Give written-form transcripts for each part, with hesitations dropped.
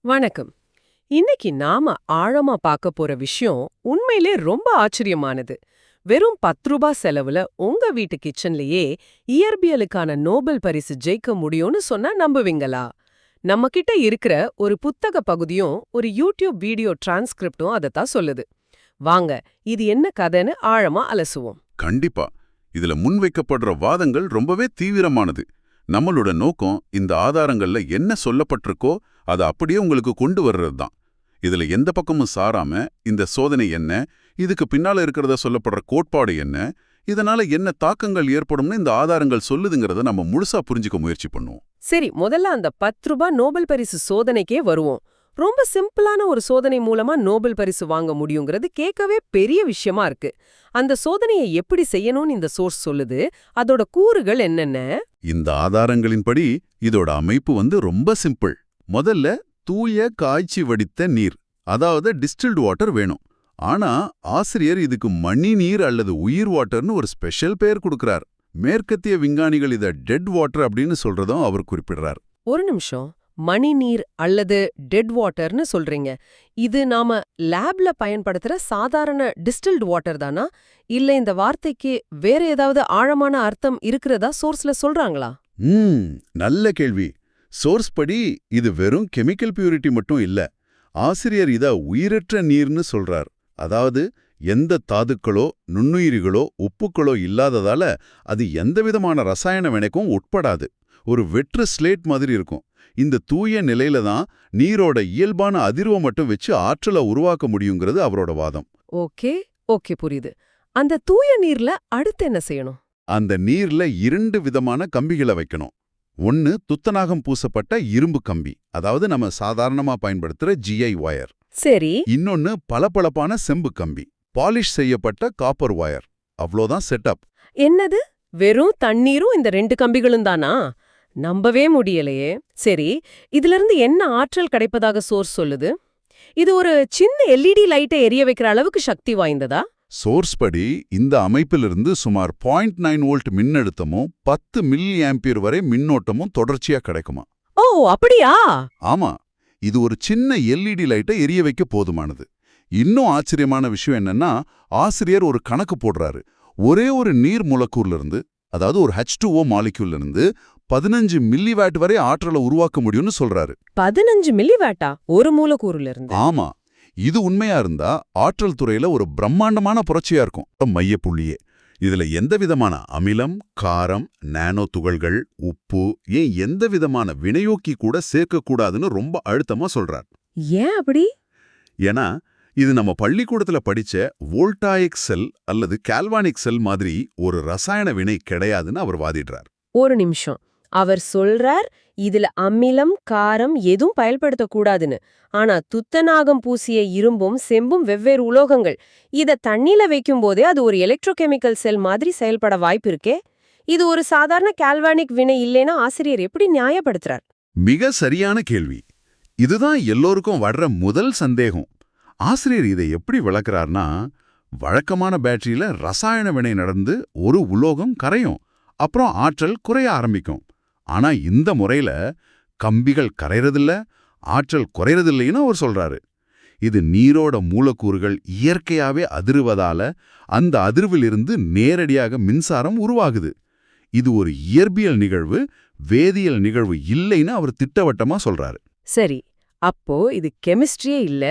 வணக்கம். இன்னைக்கு நாம ஆழமா பார்க்க போற விஷயம் உண்மையிலே ரொம்ப ஆச்சரியமானது. வெறும் 10 ரூபாய் செலவுல உங்க வீட்டு கிச்சன்லயே இயற்பியலுக்கான நோபல் பரிசு ஜெயிக்க முடியும்னு சொன்னா நம்புவீங்களா? நம்ம கிட்ட இருக்கிற ஒரு புத்தக பகுதியும் ஒரு யூடியூப் வீடியோ டிரான்ஸ்கிரிப்டும் அதத்தான் சொல்லுது. வாங்க, இது என்ன கதைன்னு ஆழமா அலசுவோம். கண்டிப்பா. இதுல முன்வைக்கப்படுற வாதங்கள் ரொம்பவே தீவிரமானது. நம்மளோட நோக்கம் இந்த ஆதாரங்கள்ல என்ன சொல்லப்பட்டிருக்கோ அதை அப்படியே உங்களுக்கு கொண்டு வர்றது தான். இதுல எந்த பக்கமும் சாராம இந்த சோதனை என்ன, இதுக்கு பின்னால இருக்கிறத சொல்லப்படுற கோட்பாடு என்ன, இதனால என்ன தாக்கங்கள் ஏற்படும்னு இந்த ஆதாரங்கள் சொல்லுதுங்கிறத நம்ம முழுசா புரிஞ்சுக்க முயற்சி பண்ணுவோம். சரி, முதல்ல அந்த 10 ரூபாய் நோபல் பரிசு சோதனைக்கே வருவோம். ரொம்ப சிம்பிளான ஒரு சோதனை மூலமா நோபல் பரிசு வாங்க முடியுங்கிறது கேட்கவே பெரிய விஷயமா இருக்கு. அந்த சோதனையை எப்படி செய்யணும்னு இந்த சோர்ஸ் சொல்லுது, அதோட கூறுகள் என்னென்ன? இந்த ஆதாரங்களின்படி இதோட அமைப்பு ரொம்ப சிம்பிள். முதல்ல தூய காய்ச்சி வடித்த நீர், அதாவது டிஸ்டில்டு வாட்டர் வேணும். ஆனா ஆசிரியர் இதுக்கு மணி நீர் அல்லது உயிர் வாட்டர்னு ஒரு ஸ்பெஷல் பெயர் கொடுக்கறார். மேற்கத்திய விஞ்ஞானிகள் இத டெட் வாட்டர் அப்படின்னு சொல்றதும் அவர் குறிப்பிடுறார். ஒரு நிமிஷம், மணி நீர் அல்லது டெட் வாட்டர்னு சொல்றீங்க. இது நாம லேப்ல பயன்படுத்துற சாதாரண டிஸ்டில்டு வாட்டர் தானா? இல்ல இந்த வார்த்தைக்கு வேற ஏதாவது ஆழமான அர்த்தம் இருக்கிறதா சோர்ஸ்ல சொல்றாங்களா? நல்ல கேள்வி. சோர்ஸ் படி இது வெறும் கெமிக்கல் பியூரிட்டி மட்டும் இல்ல. ஆசிரியர் இத உயிரற்ற நீர்னு சொல்றார். அதாவது எந்த தாதுக்களோ நுண்ணுயிரிகளோ உப்புக்களோ இல்லாததால அது எந்தவிதமான ரசாயன வினைக்கும் உட்படாது. ஒரு வெற்று ஸ்லேட் மாதிரி இருக்கும். இந்த தூய நிலையில தான் நீரோட இயல்பான அதிர்வை மட்டும் வச்சு ஆற்றலை உருவாக்க முடியுங்கிறது அவரோட வாதம். ஓகே ஓகே, புரியுது. அந்த தூய நீர்ல அடுத்து என்ன செய்யணும்? அந்த நீர்ல 2 விதமான கம்பிகளை வைக்கணும். ஒன்னு துத்தநாகம் பூசப்பட்ட இரும்பு கம்பி, அதாவது நம்ம சாதாரணமா பயன்படுத்துற GI வயர். சரி. இன்னொன்னு பளபளப்பான செம்பு கம்பி, பாலிஷ் செய்யப்பட்ட காப்பர் வயர். அவ்வளோதான் செட்டப். என்னது, வெறும் தண்ணீரும் இந்த 2 கம்பிகளும் தானா? நம்பவே முடியலையே. சரி, இதுல இருந்து என்ன ஆற்றல் கிடைப்பதாக சோர்ஸ் சொல்லுது? இது ஒரு சின்ன LED லைட்டை எரிய வைக்கிற அளவுக்கு சக்தி வாய்ந்ததா? சோர்ஸ் படி இந்த அமைப்பிலிருந்து சுமார் 0.9 வோல்ட் மின்னழுத்தமும் 10 மில்லி ஆம்பியர் வரை மின்னோட்டமும் தொடர்ச்சியா கிடைக்குமா. ஓ, அப்படியா? ஆமா, இது ஒரு சின்ன LED லைட்டை எரிய வைக்க போதுமானது. இன்னும் ஆச்சரியமான விஷயம் என்னன்னா, ஆசிரியர் ஒரு கணக்கு போடுறாரு. ஒரே ஒரு நீர் மூலக்கூர்ல இருந்து, அதாவது ஒரு H2O மாலிக்யூல்ல இருந்து 15 மில்லிவாட் வரை ஆற்றலை உருவாக்க முடியும்னு சொல்றாரு. 15 மில்லிவாட்டா ஒரு மூலக்கூறுல இருந்து? ஆமா, இது உண்மையா இருந்தா ஆற்றல் துறையில ஒரு பிரம்மாண்டமான புரட்சியா இருக்கும். மையப்புள்ளியே இதுல எந்த விதமான அமிலம், காரம், நானோ துகள்கள், உப்பு, ஏன் எந்த விதமான வினையோக்கி கூட சேர்க்கக்கூடாதுன்னு ரொம்ப அழுத்தமா சொல்றார். ஏன் அப்படி? ஏன்னா இது நம்ம பள்ளிக்கூடத்துல படிச்ச வோல்டாயிக் செல் அல்லது கால்வானிக் செல் மாதிரி ஒரு ரசாயன வினை கிடையாதுன்னு அவர் வாதிடுறார். ஒரு நிமிஷம், அவர் சொல்றார் இதுல அமிலம் காரம் எதுவும் பயன்படுத்தக்கூடாதுன்னு. ஆனா துத்தநாகம் பூசிய இரும்பும் செம்பும் வெவ்வேறு உலோகங்கள். இத தண்ணில வைக்கும் போதே அது ஒரு எலக்ட்ரோகெமிக்கல் செல் மாதிரி செயல்பட வாய்ப்பு இருக்கே. இது ஒரு சாதாரண கால்வானிக் வினை இல்லைன்னா ஆசிரியர் எப்படி நியாயப்படுத்துறார்? மிக சரியான கேள்வி. இதுதான் எல்லோருக்கும் வர்ற முதல் சந்தேகம். ஆசிரியர் இதை எப்படி விளக்குறார்னா, வழக்கமான பேட்டரியில ரசாயன வினை நடந்து ஒரு உலோகம் கரையும், அப்புறம் ஆற்றல் குறைய ஆரம்பிக்கும். ஆனா இந்த முறையில கம்பிகள் கரைறதில்ல, ஆற்றல் குறைறதில்லைன்னு அவர் சொல்றாரு. இது நீரோட மூலக்கூறுகள் இயற்கையாவே அதிர்வதால அந்த அதிர்விலிருந்து நேரடியாக மின்சாரம் உருவாகுது. இது ஒரு இயற்பியல் நிகழ்வு, வேதியியல் நிகழ்வு இல்லைன்னு அவர் திட்டவட்டமா சொல்றாரு. சரி, அப்போ இது கெமிஸ்ட்ரியே இல்ல,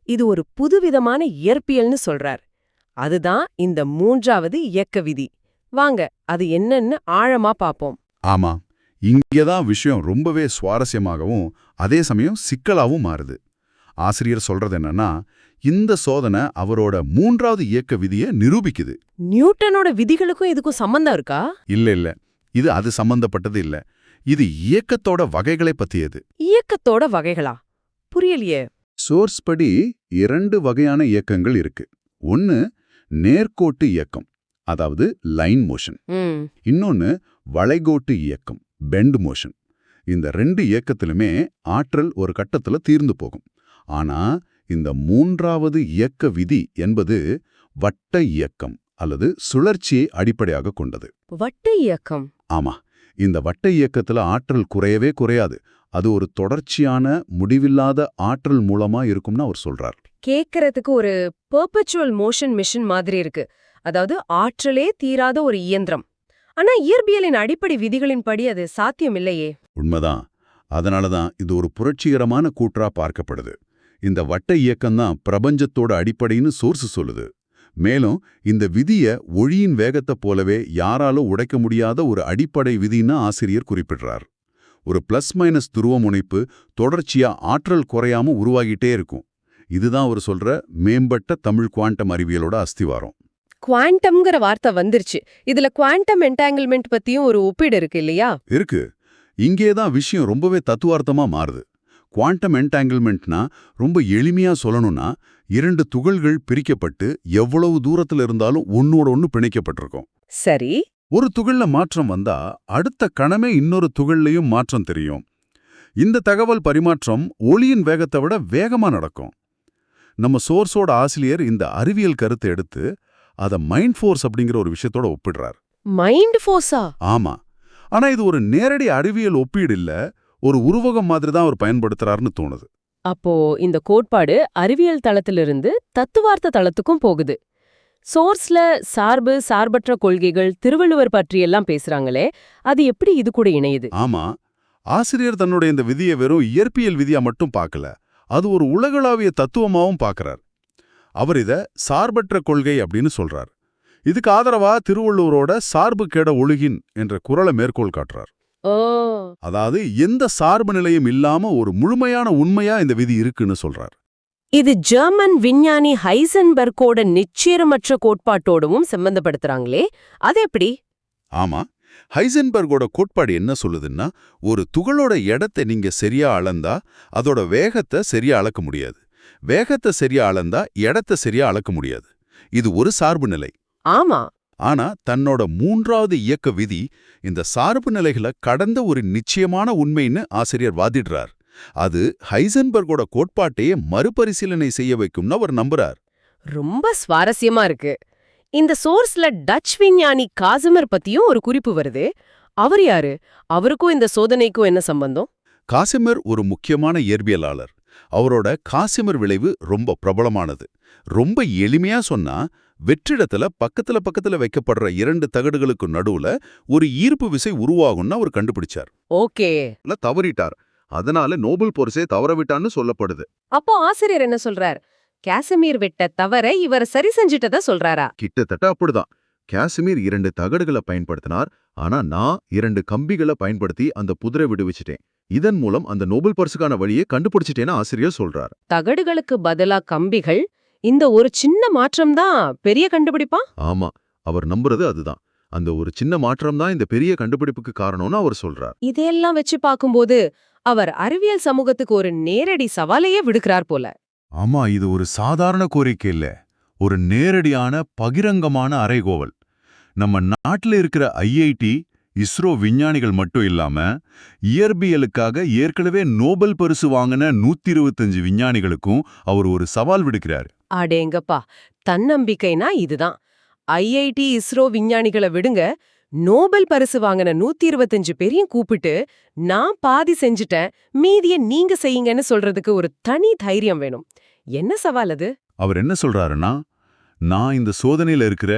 இது ஒரு புதுவிதமான இயற்பியல்னு சொல்றார். அதுதான் இந்த 3வது இயக்க விதி. வாங்க, அது என்னன்னு ஆழமா பாப்போம். ஆமா, இங்கேதான் விஷயம் ரொம்பவே சுவாரஸ்யமாகவும் அதே சமயம் சிக்கலாவும் மாறுது. ஆசிரியர் சொல்றது என்னன்னா, இந்த சோதனை அவரோட 3வது இயக்க விதியை நிரூபிக்குது. நியூட்டனோட விதிகளுக்கும் இதுக்கும் சம்பந்தம் இருக்கா? இல்ல, இது அது சம்பந்தப்பட்டது இல்ல. இது இயக்கத்தோட வகைகளை பத்தியது. இயக்கத்தோட வகைகளா? புரியலையே. சோர்ஸ் படி 2 வகையான இயக்கங்கள் இருக்கு. ஒன்னு நேர்கோட்டு இயக்கம், அதாவது லைன் மோஷன். இன்னொன்னு வளைகோட்டு இயக்கம், பெண்ட் மோஷன். இந்த 2 இயக்கத்திலுமே ஆற்றல் ஒரு கட்டத்துல தீர்ந்து போகும். ஆனா இந்த 3வது இயக்க விதி என்பது வட்ட இயக்கம் அல்லது சுழற்சியை அடிப்படையாக கொண்டது. வட்ட இயக்கம்? ஆமா, இந்த வட்ட இயக்கத்துல ஆற்றல் குறையவே குறையாது. அது ஒரு தொடர்ச்சியான முடிவில்லாத ஆற்றல் மூலமா இருக்கும்னு அவர் சொல்றார். கேட்கறதுக்கு ஒரு பெர்பெச்சுவல் மோஷன் மிஷின் மாதிரி இருக்கு. அதாவது ஆற்றலே தீராத ஒரு இயந்திரம். ஆனா இயற்பியலின் அடிப்படை விதிகளின்படி அது சாத்தியமில்லையே. உண்மைதான். அதனாலதான் இது ஒரு புரட்சிகரமான கூற்றா பார்க்கப்படுது. இந்த வட்ட இயக்கம்தான் பிரபஞ்சத்தோட அடிப்படைன்னு சோர்ஸ் சொல்லுது. மேலும் இந்த விதிய ஒளியின் வேகத்தைப் போலவே யாராலும் உடைக்க முடியாத ஒரு அடிப்படை விதின்னு ஆசிரியர் குறிப்பிடுறார். ஒரு பிளஸ் மைனஸ் துருவமுனைப்பு தொடர்ச்சியா ஆற்றல் குறையாம உருவாகிட்டே இருக்கும். இதுதான் அவர் சொல்ற மேம்பட்ட தமிழ் குவாண்டம் அறிவியலோட அஸ்திவாரம். குவாண்டம்ங்கிற வார்த்தை வந்துருச்சு. இதுல குவாண்டம் என்டாங்கிள்மெண்ட் பத்தியும் ஒரு ஒப்பீடு இருக்கு இல்லையா? இருக்கு. இங்கேதான் விஷயம் ரொம்பவே தத்துவார்த்தமா மாறுது. குவாண்டம் என்டாங்கிள்மெண்ட்னா ரொம்ப எளிமையா சொல்லணும்னா, இரண்டு துகள்கள் பிரிக்கப்பட்டு எவ்வளவு தூரத்துல இருந்தாலும் ஒன்னோட ஒன்னு பிணைக்கப்பட்டிருக்கும். சரி. ஒரு துகள்ல மாற்றம் வந்தா அடுத்த கணமே இன்னொரு துகள்லையும் மாற்றம் தெரியும். இந்த தகவல் பரிமாற்றம் ஒளியின் வேகத்தை விட வேகமா நடக்கும். நம்ம சோர்ஸோட ஆசிரியர் இந்த அறிவியல் கருத்தை எடுத்து அதை மைண்ட் ஃபோர்ஸ் அப்படிங்கிற ஒரு விஷயத்தோட ஒப்பிடுறார். மைண்ட் ஃபோர்ஸா? ஆமா. ஆனா இது ஒரு நேரடி அறிவியல் ஒப்பீடு இல்ல, ஒரு உருவகம் மாதிரி தான் அவர் பயன்படுத்துறாருன்னு தோணுது. அப்போ இந்த கோட்பாடு அறிவியல் தளத்திலிருந்து தத்துவார்த்த தளத்துக்கும் போகுது. சோர்ஸ்ல சார்பு சார்பற்ற கொள்கைகள் திருவள்ளுவர் பற்றியெல்லாம் பேசுறாங்களே, அது எப்படி இது கூட இணையுது? ஆமா. ஆசிரியர் தன்னுடைய இந்த விதியை வெறும் இயற்பியல் விதியா மட்டும் பார்க்கல, அது ஒரு உலகளாவிய தத்துவமாவும் பார்க்கறார். அவர் இத சார்பற்ற கொள்கை அப்படின்னு சொல்றார். இதுக்கு ஆதரவா திருவள்ளுவரோட சார்பு கெட ஒழுகின் என்ற குறளை மேற்கோள் காட்டுறார். ஓ. அதாவது எந்த சார்பு நிலையும் இல்லாம ஒரு முழுமையான உண்மையா இந்த விதி இருக்குன்னு சொல்றார். இது ஜெர்மன் விஞ்ஞானி ஹைசன்பெர்க்கோட நிச்சயமற்ற கோட்பாட்டோடவும் சம்பந்தப்படுத்துறாங்களே, அது எப்படி? ஆமா. ஹைசன்பெர்கோட கோட்பாடு என்ன சொல்லுதுன்னா, ஒரு துகளோட எடத்தை நீங்க சரியா அளந்தா அதோட வேகத்தை சரியா அளக்க முடியாது. வேகத்தை சரியா அளந்தா எடத்தை சரியா அளக்க முடியாது. இது ஒரு சார்பு நிலை. ஆமா. ஆனா தன்னோட மூன்றாவது இயக்க விதி இந்த சார்பு நிலைகளை கடந்த ஒரு நிச்சயமான உண்மைன்னு ஆசிரியர் வாதிடுறார். அது ஹைசன்பெர்கோட கோட்பாட்டையே மறுபரிசீலனை செய்ய வைக்கும்னு அவர் நம்புறார். ரொம்ப சுவாரஸ்யமா இருக்கு. இந்த சோர்ஸ்ல டச் விஞ்ஞானி காசிமர் பத்தியும் ஒரு குறிப்பு வருது. அவர் யாரு? அவருக்கும் இந்த சோதனைக்கும் என்ன சம்பந்தம்? காசிமர் ஒரு முக்கியமான இயற்பியலாளர். அவரோட காசிமர் விளைவு ரொம்ப பிரபலமானது. ரொம்ப எளிமையா சொன்னா, வெற்றிடத்துல பக்கத்துல வைக்கப்படுற இரண்டு தகடுகளுக்கு நடுவுல ஒரு ஈர்ப்பு விசை உருவாகும்னு அவர் கண்டுபிடிச்சார். ஓகே. தவறிட்டார். அதனால நோபல் பரிசே தவறவிட்டான்னு சொல்லப்படுது. அப்போ ஆசிரியர் என்ன சொல்றார்? காசிமீர் விட்ட தவற இவர் சரி செஞ்சிட்டதா சொல்றாரா? கிட்டத்தட்ட அப்படிதான். காசிமீர் இரண்டு தகடுகளை பயன்படுத்தினார். ஆனா நான் இரண்டு கம்பிகளை பயன்படுத்தி அந்த புதிரை விடுவிச்சிட்டேன். இதன் மூலம் அந்த நோபல் பரிசுக்கான வழியை கண்டுபிடிச்சிட்டேன்னு ஆசிரியர் சொல்றார். தகடுகளுக்கு பதிலா கம்பிகள், இந்த ஒரு சின்ன மாற்றம் தான் பெரிய கண்டுபிடிப்பா? ஆமா, அவர் நம்புறது அதுதான். அந்த ஒரு சின்ன மாற்றம் தான் இந்த பெரிய கண்டுபிடிப்புக்கு காரணம்னு அவர் சொல்றார். இதையெல்லாம் வச்சு பார்க்கும்போது அவர் அறிவியல் சமூகத்துக்கு ஒரு நேரடி சவாலையே விடுக்கிறார் போல. ஆமா, இது ஒரு சாதாரண கோரிக்கை இல்ல, ஒரு நேரடியான பகிரங்கமான அறைகோவல். நம்ம நாட்டில் இருக்கிற ஐஐடி, இஸ்ரோ விஞ்ஞானிகள் மட்டும் இல்லாம இயற்பியலுக்காக ஏற்கனவே நோபல் பரிசு வாங்கின 125 விஞ்ஞானிகளுக்கும் அவர் ஒரு சவால் விடுக்கிறார். அடேங்கப்பா, தன்னம்பிக்கைனா இதுதான். ஐஐடி இஸ்ரோ விஞ்ஞானிகளை விடுங்க, நோபல் பரிசு வாங்கின 125 பேரையும் கூப்பிட்டு நான் பாதி செஞ்சுட்டேன், மீதிய நீங்க செய்யுங்கன்னு சொல்றதுக்கு ஒரு தனி தைரியம் வேணும். என்ன சவால் அது? அவர் என்ன சொல்றாருன்னா, நான் இந்த சோதனையில இருக்கிற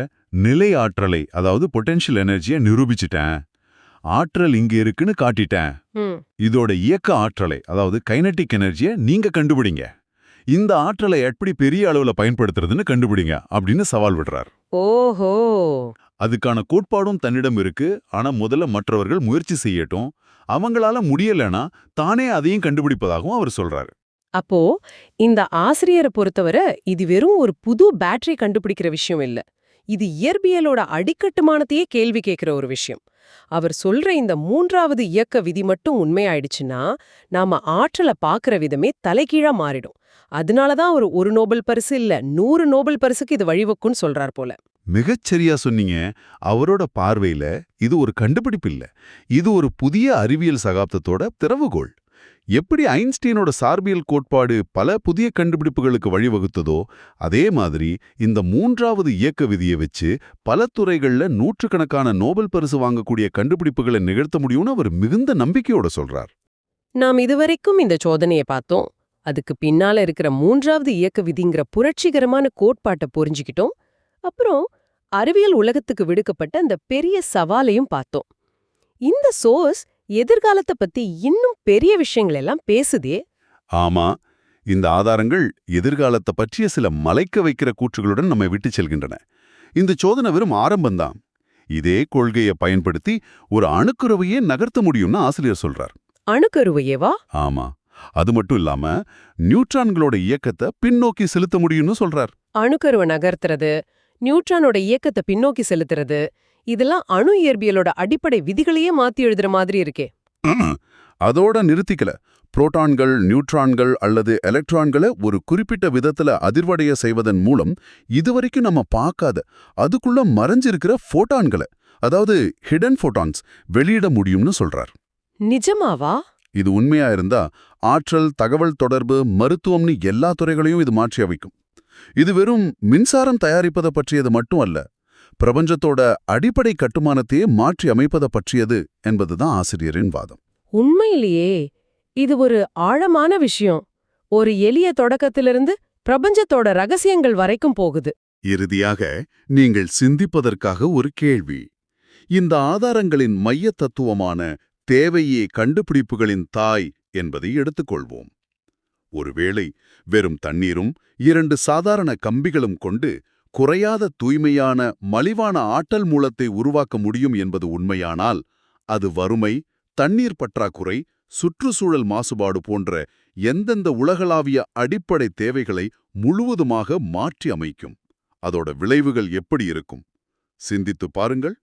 நிலை ஆற்றலை, அதாவது பொட்டென்ஷியல் எனர்ஜியை நிரூபிச்சிட்டேன். ஆற்றல் இங்க இருக்குன்னு காட்டிட்டேன். இதோட இயக்க ஆற்றலை, அதாவது கைனடிக் எனர்ஜியை நீங்க கண்டுபிடிங்க. இந்த ஆற்றலை எப்படி பெரிய அளவுல பயன்படுத்துறதுன்னு கண்டுபிடிங்க அப்படின்னு சவால் விடுறார். ஓஹோ. அதுக்கான கோட்பாடும் தன்னிடம் இருக்கு. ஆனா முதல்ல மற்றவர்கள் முயற்சி செய்யட்டும். அவங்களால முடியலனா தானே அதையும் கண்டுபிடிப்பதாகவும் அவர் சொல்றாரு. அப்போ இந்த ஆசிரியரை பொறுத்தவரை இது வெறும் ஒரு புது பேட்டரி கண்டுபிடிக்கிற விஷயம் இல்ல. இது இயற்பியலோட அடிக்கட்டுமானத்தையே கேள்வி கேட்கிற ஒரு விஷயம். அவர் சொல்ற இந்த மூன்றாவது இயக்க விதி மட்டும் உண்மையாயிடுச்சுன்னா நாம ஆற்றலை பார்க்கிற விதமே தலைகீழா மாறிடும். அதனாலதான் அவர் ஒரு நோபல் பரிசு இல்ல 100 நோபல் பரிசுக்கு இது வழிவகுக்குன்னு சொல்றார் போல. மிகச்சரியா சொன்னீங்க. அவரோட பார்வையில இது ஒரு கண்டுபிடிப்பு இல்ல, இது ஒரு புதிய அறிவியல் சகாப்தத்தோட திறவுகோள். எப்படி ஐன்ஸ்டீனோட சார்பியல் கோட்பாடு பல புதிய கண்டுபிடிப்புகளுக்கு வழிவகுத்ததோ அதே மாதிரி இந்த மூன்றாவது இயக்க விதியை வச்சு பல துறைகள்ல நூற்றுக்கணக்கான நோபல் பரிசு வாங்கக்கூடிய கண்டுபிடிப்புகளை நிகழ்த்த முடியும்னு அவர் மிகுந்த நம்பிக்கையோட சொல்றார். நாம் இதுவரைக்கும் இந்த சோதனையை பார்த்தோம். அதுக்கு பின்னால இருக்கிற மூன்றாவது இயக்க விதிங்கிற புரட்சிகரமான கோட்பாட்டை புரிஞ்சுக்கிட்டோம். அப்புறம் அறிவியல் உலகத்துக்கு விடுக்கப்பட்ட அந்த பெரிய சவாலையும் பார்த்தோம். இந்த சோர்ஸ் எதிர்காலத்தை பத்தி இன்னும் பெரிய விஷயங்கள் எல்லாம் பேசுதே. ஆமா, இந்த ஆதாரங்கள் எதிர்காலத்தை பற்றிய சில மலைக்க வைக்கிற கூற்றுகளுடன் நம்மை விட்டு செல்கின்றன. இந்த சோதனை வெறும் ஆரம்பம்தான். இதே கொள்கையை பயன்படுத்தி ஒரு அணுக்கருவையே நகர்த்த முடியும்னு ஆசிரியர் சொல்றார். அணுக்கருவையேவா? ஆமா, அது மட்டும் இல்லாம நியூட்ரான்களோட இயக்கத்தை பின்னோக்கி செலுத்த முடியும்னு சொல்றார். அணுக்கருவை நகர்த்துறது, நியூட்ரானோட இயக்கத்தை பின்னோக்கி செலுத்துறது, இதெல்லாம் அணு இயற்பியலோட அடிப்படை விதிகளையே மாத்தி எழுதுற மாதிரி இருக்கே. அதோட நிறுத்திக்கல. புரோட்டான்கள், நியூட்ரான்கள் அல்லது எலக்ட்ரான்களை ஒரு குறிப்பிட்ட விதத்துல அதிர்வடைய செய்வதன் மூலம் இதுவரைக்கும் நம்ம பார்க்காத அதுக்குள்ள மறைஞ்சிருக்கிற ஃபோட்டான்களை, அதாவது ஹிடன் ஃபோட்டான்ஸ் வெளியிட முடியும்னு சொல்றார். நிஜமாவா? இது உண்மையா இருந்தா ஆற்றல், தகவல் தொடர்பு, மருத்துவம்னு எல்லா துறைகளையும் இது மாற்றி அமைக்கும். இது வெறும் மின்சாரம் தயாரிப்பதை பற்றியது மட்டும் அல்ல, பிரபஞ்சத்தோட அடிப்படை கட்டுமானத்தையே மாற்றி அமைப்பதை பற்றியது என்பதுதான் ஆசிரியரின் வாதம். உண்மையிலேயே இது ஒரு ஆழமான விஷயம். ஒரு எளிய தொடக்கத்திலிருந்து பிரபஞ்சத்தோட ரகசியங்கள் வரைக்கும் போகுது. இறுதியாக நீங்கள் சிந்திப்பதற்காக ஒரு கேள்வி. இந்த ஆதாரங்களின் மைய தத்துவமான தேவையே கண்டுபிடிப்புகளின் தாய் என்பதை எடுத்துக்கொள்வோம். ஒருவேளை வெறும் தண்ணீரும் 2 சாதாரண கம்பிகளும் கொண்டு குறையாத தூய்மையான மலிவான ஆற்றல் மூலத்தை உருவாக்க முடியும் என்பது உண்மையானால், அது வறுமை, தண்ணீர் பற்றாக்குறை, சுற்றுச்சூழல் மாசுபாடு போன்ற எந்தெந்த உலகளாவிய அடிப்படை தேவைகளை முழுவதுமாக மாற்றி அமைக்கும். அதோட விளைவுகள் எப்படி இருக்கும்? சிந்தித்துப் பாருங்கள்.